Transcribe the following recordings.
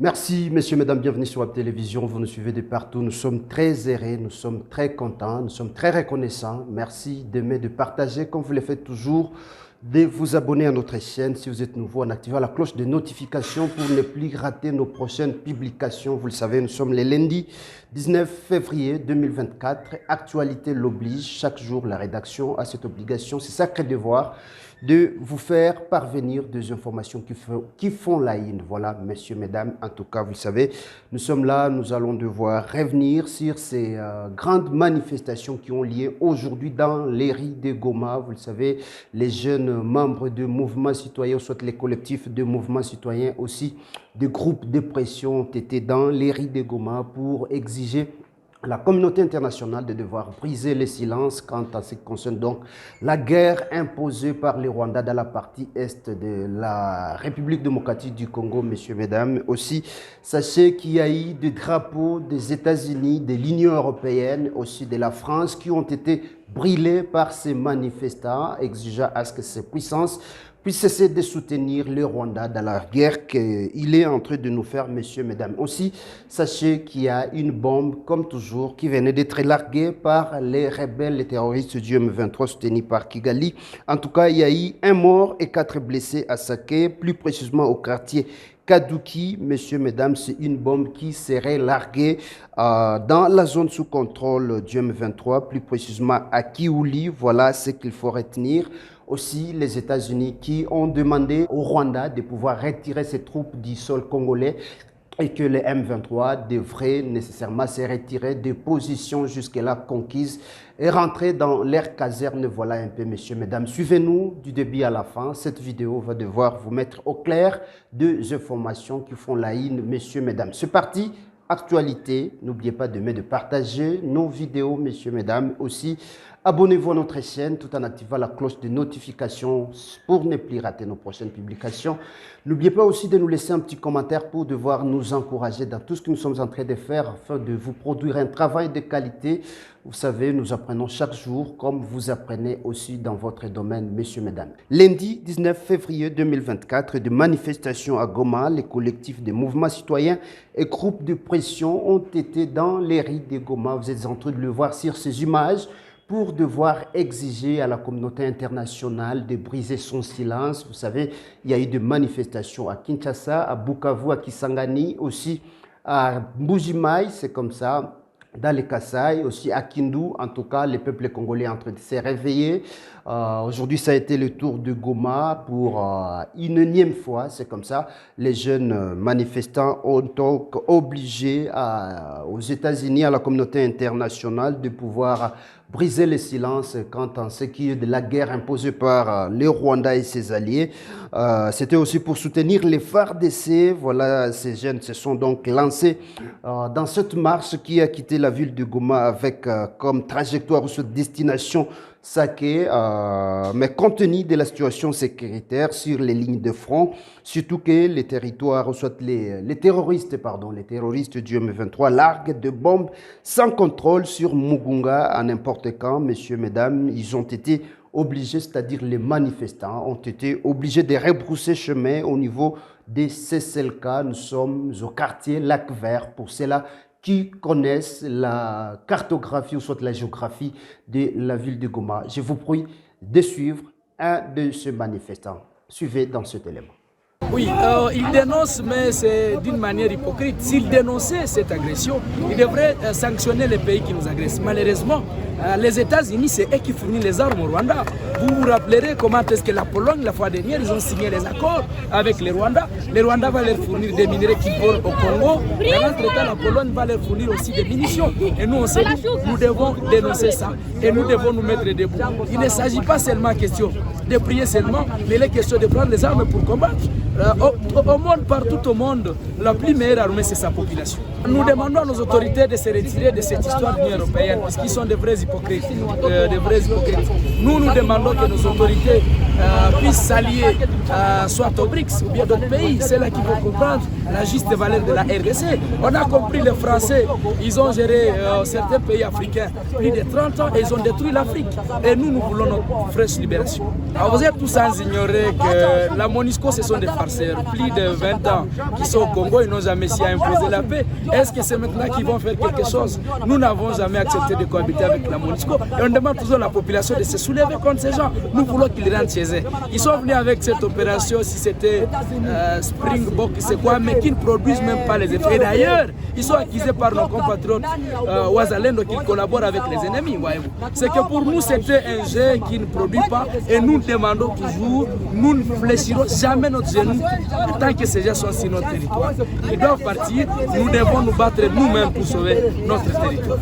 Merci, messieurs, mesdames, bienvenue sur Web Télévision. Vous nous suivez de partout. Nous sommes très heureux, nous sommes très contents, nous sommes très reconnaissants. Merci d'aimer, de partager, comme vous le faites toujours, de vous abonner à notre chaîne si vous êtes nouveau en activant la cloche de notification pour ne plus rater nos prochaines publications. Vous le savez, nous sommes les lundis 19 février 2024. Actualité l'oblige. Chaque jour, la rédaction a cette obligation, c'est sacré devoir de vous faire parvenir des informations qui font la une. Voilà, messieurs, mesdames, en tout cas, vous le savez, nous sommes là, nous allons devoir revenir sur ces grandes manifestations qui ont lieu aujourd'hui dans les rues de Goma. Vous le savez, les jeunes membres de mouvements citoyens, soit les collectifs de mouvements citoyens, aussi des groupes de pression ont été dans les rues de Goma pour exiger la communauté internationale de devoir briser le silence quant à ce qui concerne donc la guerre imposée par les Rwandais dans la partie est de la République démocratique du Congo, messieurs, mesdames. Aussi, sachez qu'il y a eu des drapeaux des États-Unis, de l'Union européenne, aussi de la France, qui ont été brûlés par ces manifestants, exigeant à ce que ces puissances puissent cesser de soutenir le Rwanda dans la guerre qu'il est en train de nous faire, messieurs, mesdames. Aussi, sachez qu'il y a une bombe, comme toujours, qui venait d'être larguée par les rebelles, les terroristes du M23 soutenus par Kigali. En tout cas, il y a eu un mort et 4 blessés à Saké, plus précisément au quartier Kadouki. Messieurs, mesdames, c'est une bombe qui serait larguée dans la zone sous contrôle du M23, plus précisément à Kiouli. Voilà ce qu'il faut retenir. Aussi, les États-Unis qui ont demandé au Rwanda de pouvoir retirer ses troupes du sol congolais et que les M23 devraient nécessairement se retirer des positions jusque-là conquises et rentrer dans leur caserne. Voilà un peu, messieurs, mesdames. Suivez-nous du début à la fin. Cette vidéo va devoir vous mettre au clair des informations qui font la une, messieurs, mesdames. C'est parti. Actualité, n'oubliez pas de partager nos vidéos, messieurs, mesdames. Aussi, abonnez-vous à notre chaîne tout en activant la cloche de notification pour ne plus rater nos prochaines publications. N'oubliez pas aussi de nous laisser un petit commentaire pour devoir nous encourager dans tout ce que nous sommes en train de faire afin de vous produire un travail de qualité. Vous savez, nous apprenons chaque jour comme vous apprenez aussi dans votre domaine, messieurs, mesdames. Lundi 19 février 2024, de manifestations à Goma, les collectifs de mouvements citoyens et groupes de pression ont été dans les rues de Goma. Vous êtes en train de le voir sur ces images, pour devoir exiger à la communauté internationale de briser son silence. Vous savez, il y a eu des manifestations à Kinshasa, à Bukavu, à Kisangani, aussi à Mbujimaï, c'est comme ça, dans les Kasaï, aussi à Kindu. En tout cas, le peuple congolais est en train de se réveiller. Aujourd'hui, ça a été le tour de Goma pour une énième fois, c'est comme ça. Les jeunes manifestants ont donc obligé aux États-Unis, à la communauté internationale, de pouvoir briser le silence quant à ce qui est de la guerre imposée par le Rwanda et ses alliés. C'était aussi pour soutenir les FARDC. Voilà, ces jeunes se sont donc lancés dans cette marche qui a quitté la ville de Goma avec comme trajectoire ou cette destination Saké, mais compte tenu de la situation sécuritaire sur les lignes de front, surtout que les territoires, soit les terroristes du M23 larguent de bombes sans contrôle sur Mugunga à n'importe quand, messieurs, mesdames, ils ont été obligés, c'est-à-dire les manifestants ont été obligés de rebrousser chemin au niveau des CCLK. Nous sommes au quartier Lac Vert, pour cela qui connaissent la cartographie ou soit la géographie de la ville de Goma. Je vous prie de suivre un de ces manifestants. Suivez dans cet élément. Oui, il dénonce, mais c'est d'une manière hypocrite. S'il dénonçait cette agression, il devrait sanctionner les pays qui nous agressent. Malheureusement, les États-Unis, c'est eux qui fournissent les armes au Rwanda. Vous vous rappellerez comment est-ce que la Pologne, la fois dernière, ils ont signé des accords avec les Rwandais. Les Rwandais vont leur fournir des minerais qu'ils volent au Congo. Et en entre-temps, la Pologne va leur fournir aussi des munitions. Et nous, on sait, nous devons dénoncer ça et nous devons nous mettre debout. Il ne s'agit pas seulement question de prier seulement, mais il est question de prendre les armes pour combattre. Au monde, partout au monde, la plus meilleure armée, c'est sa population. Nous demandons à nos autorités de se retirer de cette histoire de l'Union européenne, parce qu'ils sont des vrais hypocrites. Nous demandons que nos autorités puissent s'allier soit au BRICS ou bien d'autres pays. C'est là qu'ils vont comprendre la juste valeur de la RDC. On a compris les Français, ils ont géré certains pays africains plus de 30 ans et ils ont détruit l'Afrique. Et nous voulons notre fraîche libération. Alors vous êtes tous sans ignorer que la MONUSCO, ce sont des farceurs. Plus de 20 ans qui sont au Congo, ils n'ont jamais su imposer la paix. Est-ce que c'est maintenant qu'ils vont faire quelque chose? Nous n'avons jamais accepté de cohabiter avec la MONUSCO et on demande toujours à la population de se soulever contre ces gens. Nous voulons qu'ils rentrent chez eux. Ils sont venus avec cette opération, si c'était Springbok, c'est quoi, mais qui ne produisent même pas les effets. Et d'ailleurs, ils sont accusés par nos compatriotes Ouazalendo qu'ils collaborent avec les ennemis, voyez-vous. C'est que pour nous, c'était un jeu qui ne produit pas et nous demandons toujours, nous ne fléchirons jamais notre genou tant que ces gens sont sur notre territoire. Ils doivent partir, nous devons nous battre nous-mêmes pour sauver notre territoire.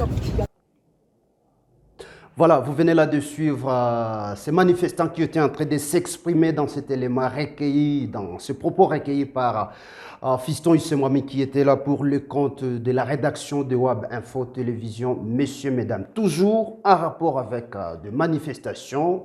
Voilà, vous venez là de suivre ces manifestants qui étaient en train de s'exprimer dans cet élément recueilli, dans ce propos recueillis par Fiston Ussemouami qui était là pour le compte de la rédaction de WAB Info Télévision. Messieurs, mesdames, toujours en rapport avec des manifestations.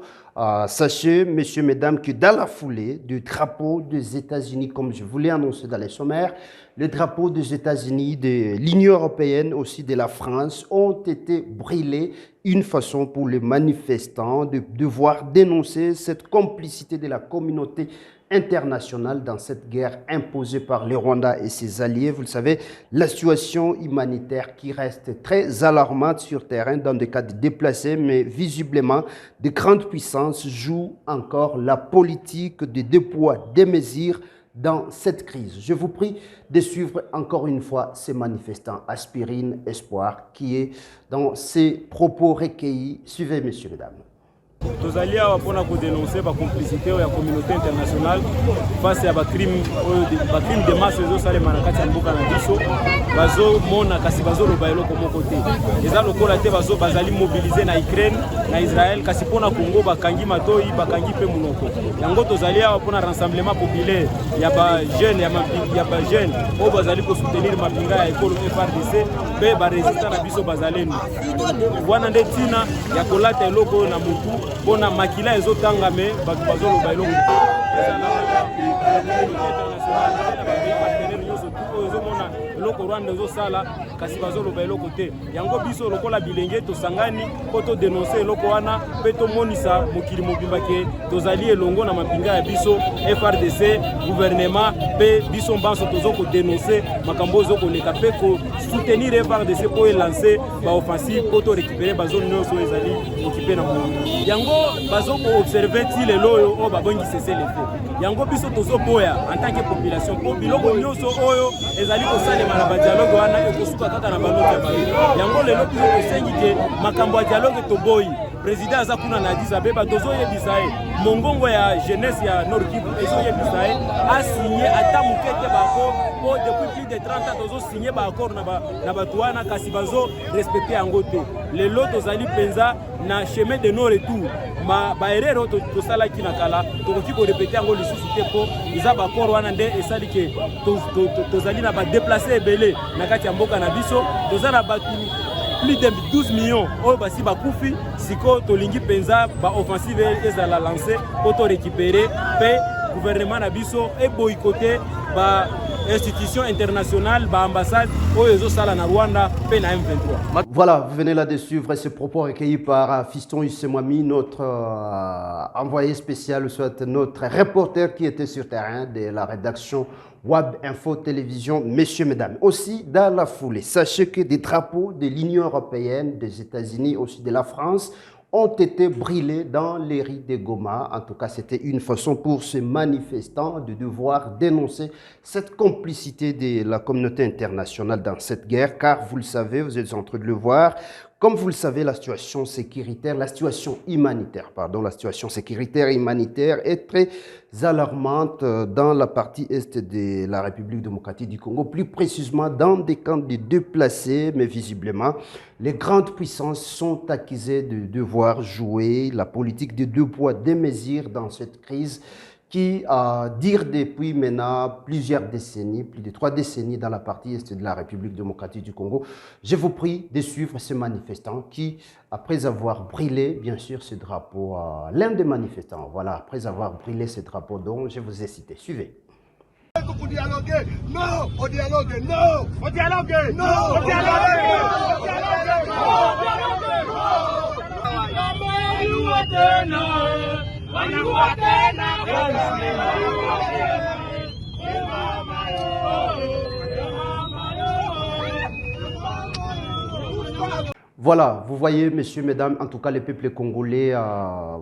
Sachez, messieurs, mesdames, que dans la foulée du drapeau des États-Unis, comme je vous l'ai annoncé dans les sommaires, les drapeaux des États-Unis, de l'Union européenne, aussi de la France, ont été brûlés. Une façon pour les manifestants de devoir dénoncer cette complicité de la communauté internationale dans cette guerre imposée par le Rwanda et ses alliés. Vous le savez, la situation humanitaire qui reste très alarmante sur terrain dans des cas de déplacés, mais visiblement, de grandes puissances jouent encore la politique de deux poids, deux mesures dans cette crise. Je vous prie de suivre encore une fois ces manifestants Aspirine Espoir qui est dans ces propos recueillis. Suivez, messieurs, mesdames. tozali awa mpona kodenonse bacomplicité ya communauté internationale face ya bacrime de masse ezosalema na kati ya mboka na biso bazomona kasi bazoloba eloko moko te eza lokola te bazali mobilize na Ukraine na Israël kasi mpona Congo bakangi matoi bakangi mpe monoko yango tozali awa mpona rassemblement populaire ya bajeune oyo bazali kosoutenir mapinga ya ekolo FRDC mpe baresistant na biso bazalenu wana nde ntina ya kolata eloko oyo na motu mpona makila ezotangame bato bazoloba eloko ezomona eloko Rwanda ezosala kasi bazoloba eloko te yango biso lokola bilenge tosangani mpo todenonse eloko wana mpe tomonisa mokili mobimba ke tozali elongo na mapinga ya biso FRDC gouvernement mpe biso mbanso tozokodenonse makambo ezokoleka mpe kosoutenir FRDC mpo elanse baoffensive mpo torécupere bazone nyonso ezali okipe na mongo yango bazokoobserve ti lelo oyo oyo babongi cesse le fait yango biso tozoboya en tant que population mpo biloko nyonso oyo ezali kosalema na badialogue wana ekosuka kaka na baloko ya bayo yango lelo biso tosengi ke makambo ya dialogue toboyi président aza kuna na Addis Abeba tozoyebisa ye mongongo ya jeunesse ya Nord Kivu ezoyebisa ye asigné ata moke te bako mpo depuis plus de 30 ans tozosigné baaccord na bato wana kasi bazorespecte yango te lelo tozali mpenza na chemin de non retour baerreur oyo tosalaki na kala tokoki korepete yango lisusu te mpo eza baaccord wana nde esali ke tozali na badeplace ebele na kati ya mboka na biso toza na bato plus de 12 millions oyo basi bakufi siko tolingi mpenza baoffensive ezala lancé mpo torécupere mpe gouvernement na biso eboykote institution internationale, ambassade, Sala na Rwanda, pe na M23. Voilà, vous venez là de suivre ce propos recueillis par Fiston Ussemouami, notre envoyé spécial, soit notre reporter qui était sur terrain de la rédaction WAB Info Télévision. Messieurs, mesdames, aussi dans la foulée, sachez que des drapeaux de l'Union européenne, des États-Unis, aussi de la France, ont été brûlés dans les rues de Goma. En tout cas, c'était une façon pour ces manifestants de devoir dénoncer cette complicité de la communauté internationale dans cette guerre, car vous le savez, vous êtes en train de le voir, comme vous le savez, la situation sécuritaire, la situation humanitaire et humanitaire est très alarmante dans la partie est de la République démocratique du Congo, plus précisément dans des camps de déplacés, mais visiblement, les grandes puissances sont accusées de devoir jouer la politique de deux poids, deux mesures dans cette crise qui dure depuis maintenant plusieurs décennies, plus de 3 décennies dans la partie est de la République démocratique du Congo. Je vous prie de suivre ces manifestants qui, après avoir brûlé, bien sûr, ce drapeau, l'un des manifestants, voilà, après avoir brûlé ce drapeau dont je vous ai cité. Suivez. Pour dialoguer, non, au dialogue, non, au dialogue, non, au dialogue, Voilà, vous voyez, messieurs, mesdames, en tout cas, les peuples congolais,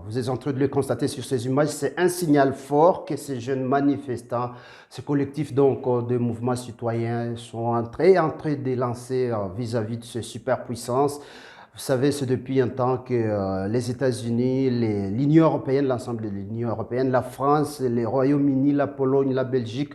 vous êtes en train de le constater sur ces images, c'est un signal fort que ces jeunes manifestants, ces collectifs donc, de mouvements citoyens sont en train de lancer vis-à-vis de ces superpuissances. Vous savez, c'est depuis un temps que les États-Unis, l'Union européenne, l'ensemble de l'Union européenne, la France, les Royaumes-Unis, la Pologne, la Belgique,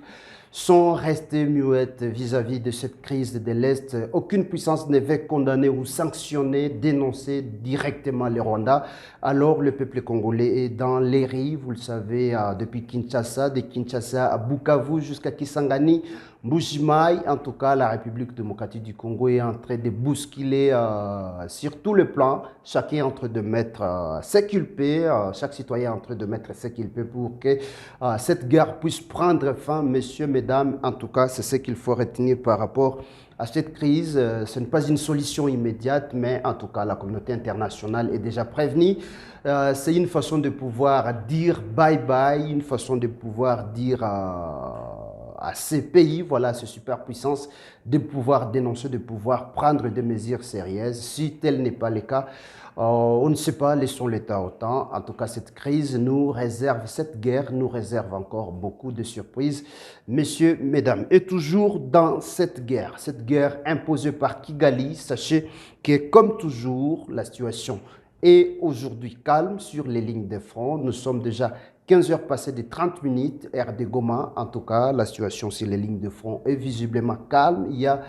sont restés muettes vis-à-vis de cette crise de l'Est. Aucune puissance ne veut condamner ou sanctionner, dénoncer directement le Rwanda. Alors le peuple congolais est dans les rues, vous le savez, depuis Kinshasa, de Kinshasa à Bukavu jusqu'à Kisangani, Mbujimaï. En tout cas, la République démocratique du Congo est en train de bousculer sur tous les plans. Chacun est en train de mettre ce qu'il peut, chaque citoyen est en train de mettre ce qu'il peut pour que cette guerre puisse prendre fin, messieurs, mesdames. En tout cas, c'est ce qu'il faut retenir par rapport à cette crise. Ce n'est pas une solution immédiate, mais en tout cas, la communauté internationale est déjà prévenue. C'est une façon de pouvoir dire bye-bye, une façon de pouvoir dire à ces pays, voilà, ces superpuissances, de pouvoir dénoncer, de pouvoir prendre des mesures sérieuses. Si tel n'est pas le cas, on ne sait pas, laissons l'État au temps. En tout cas, cette crise nous réserve, cette guerre nous réserve encore beaucoup de surprises. Messieurs, mesdames, et toujours dans cette guerre imposée par Kigali, sachez que comme toujours, la situation est aujourd'hui calme sur les lignes de front. Nous sommes déjà 15 heures passées de 30 minutes, heure de Goma. En tout cas, la situation sur les lignes de front est visiblement calme. Il y a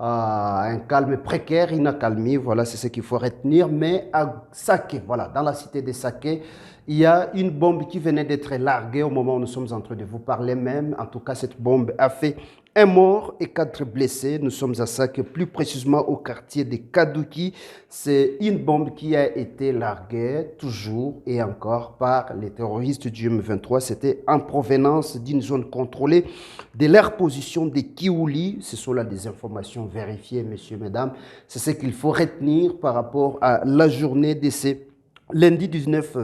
un calme précaire, une accalmie, voilà, c'est ce qu'il faut retenir. Mais à Saké, voilà, dans la cité de Saké, il y a une bombe qui venait d'être larguée au moment où nous sommes en train de vous parler même. En tout cas, cette bombe a fait un mort et 4 blessés. Nous sommes à Saké, plus précisément au quartier de Kadouki. C'est une bombe qui a été larguée toujours et encore par les terroristes du M23. C'était en provenance d'une zone contrôlée de leur position de Kiouli. Ce sont là des informations vérifiées, messieurs, mesdames. C'est ce qu'il faut retenir par rapport à la journée de ces lundi 19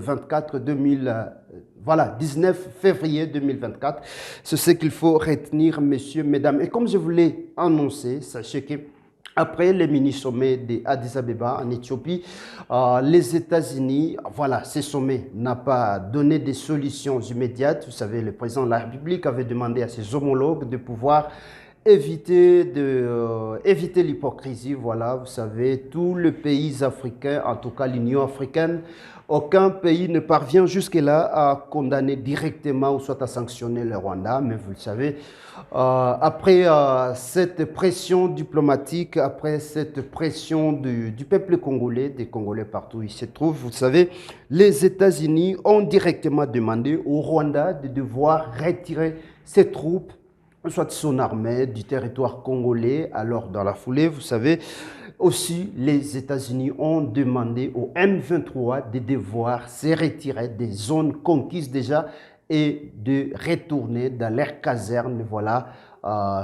février 2024. C'est ce qu'il faut retenir, messieurs, mesdames. Et comme je vous l'ai annoncé, sachez que après le mini-sommet d'Addis Abeba en Éthiopie, les États-Unis, voilà, ce sommet n'a pas donné des solutions immédiates. Vous savez, le président de la République avait demandé à ses homologues de pouvoir éviter l'hypocrisie. Voilà, vous savez, tous les pays africains, en tout cas l'Union africaine, aucun pays ne parvient jusque-là à condamner directement ou soit à sanctionner le Rwanda. Mais vous le savez, après cette pression diplomatique, après cette pression du peuple congolais, des Congolais partout où ils se trouvent, vous savez, les États-Unis ont directement demandé au Rwanda de devoir retirer ses troupes, soit son armée, du territoire congolais. Alors, dans la foulée, vous savez, aussi, les États-Unis ont demandé au M23 de devoir se retirer des zones conquises déjà et de retourner dans leurs casernes. Voilà,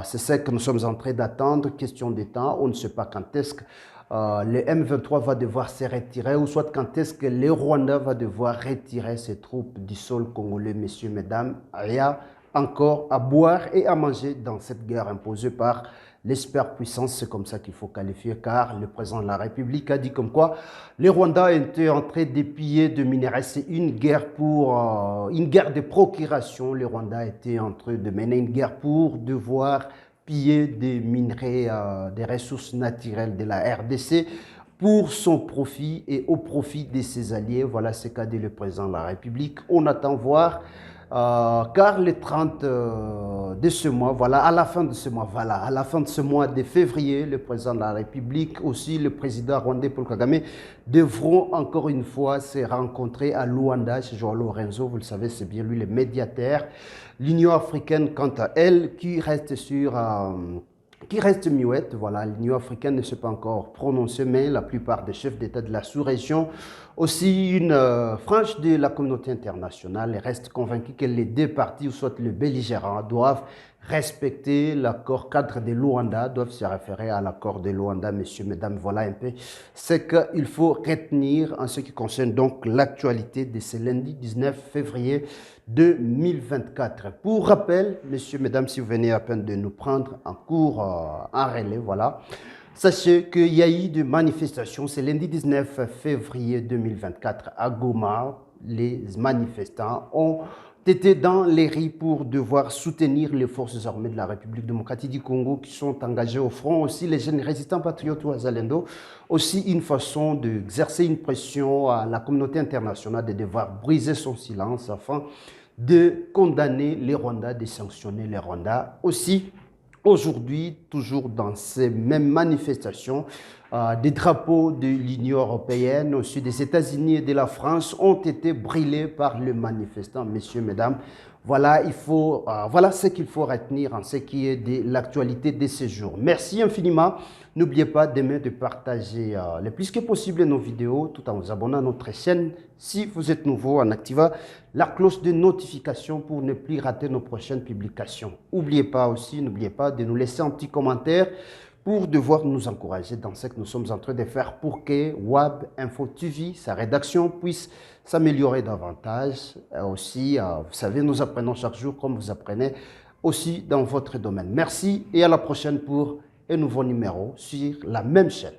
c'est ce que nous sommes en train d'attendre. Question de temps, on ne sait pas quand est-ce que le M23 va devoir se retirer ou soit quand est-ce que le Rwanda va devoir retirer ses troupes du sol congolais, messieurs, mesdames. Il y a encore à boire et à manger dans cette guerre imposée par les superpuissances, c'est comme ça qu'il faut qualifier, car le président de la République a dit comme quoi le Rwanda était en train de piller de minerais. C'est une guerre une guerre de procuration. Le Rwanda était en train de mener une guerre pour devoir piller des minerais, des ressources naturelles de la RDC pour son profit et au profit de ses alliés. Voilà ce qu'a dit le président de la République. On attend voir car le 30 de ce mois, voilà, à la fin de ce mois, voilà, à la fin de ce mois de février, le président de la République, aussi le président rwandais Paul Kagame, devront encore une fois se rencontrer à Luanda, chez Joao Lorenzo, vous le savez, c'est bien lui le médiateur. L'Union africaine, quant à elle, qui reste muette, voilà, l'Union africaine ne s'est pas encore prononcée, mais la plupart des chefs d'État de la sous-région, aussi une frange de la communauté internationale, reste convaincue que les deux parties, ou soit le belligérant, doivent respecter l'accord cadre de Luanda, doivent se référer à l'accord de Luanda, messieurs, mesdames, voilà un peu ce qu'il faut retenir en ce qui concerne donc l'actualité de ce lundi 19 février 2024. Pour rappel, messieurs, mesdames, si vous venez à peine de nous prendre en cours, en relais, voilà, sachez qu'il y a eu des manifestations, c'est lundi 19 février 2024 à Goma. Les manifestants ont été dans les rues pour devoir soutenir les forces armées de la République démocratique du Congo qui sont engagées au front. Aussi les jeunes résistants patriotes ou Azalendo, aussi une façon d'exercer une pression à la communauté internationale de devoir briser son silence afin de condamner les Rwandais, de sanctionner les Rwandais. Aussi, aujourd'hui, toujours dans ces mêmes manifestations, des drapeaux de l'Union européenne, aussi des États-Unis et de la France ont été brûlés par les manifestants, messieurs, mesdames. Voilà, voilà ce qu'il faut retenir en ce qui est de l'actualité de ces jours. Merci infiniment. N'oubliez pas demain de partager le plus que possible nos vidéos tout en vous abonnant à notre chaîne. Si vous êtes nouveau, en activant la cloche de notification pour ne plus rater nos prochaines publications. N'oubliez pas de nous laisser un petit commentaire pour devoir nous encourager dans ce que nous sommes en train de faire pour que WAB Info TV, sa rédaction, puisse s'améliorer davantage. Aussi, vous savez, nous apprenons chaque jour comme vous apprenez aussi dans votre domaine. Merci et à la prochaine pour un nouveau numéro sur la même chaîne.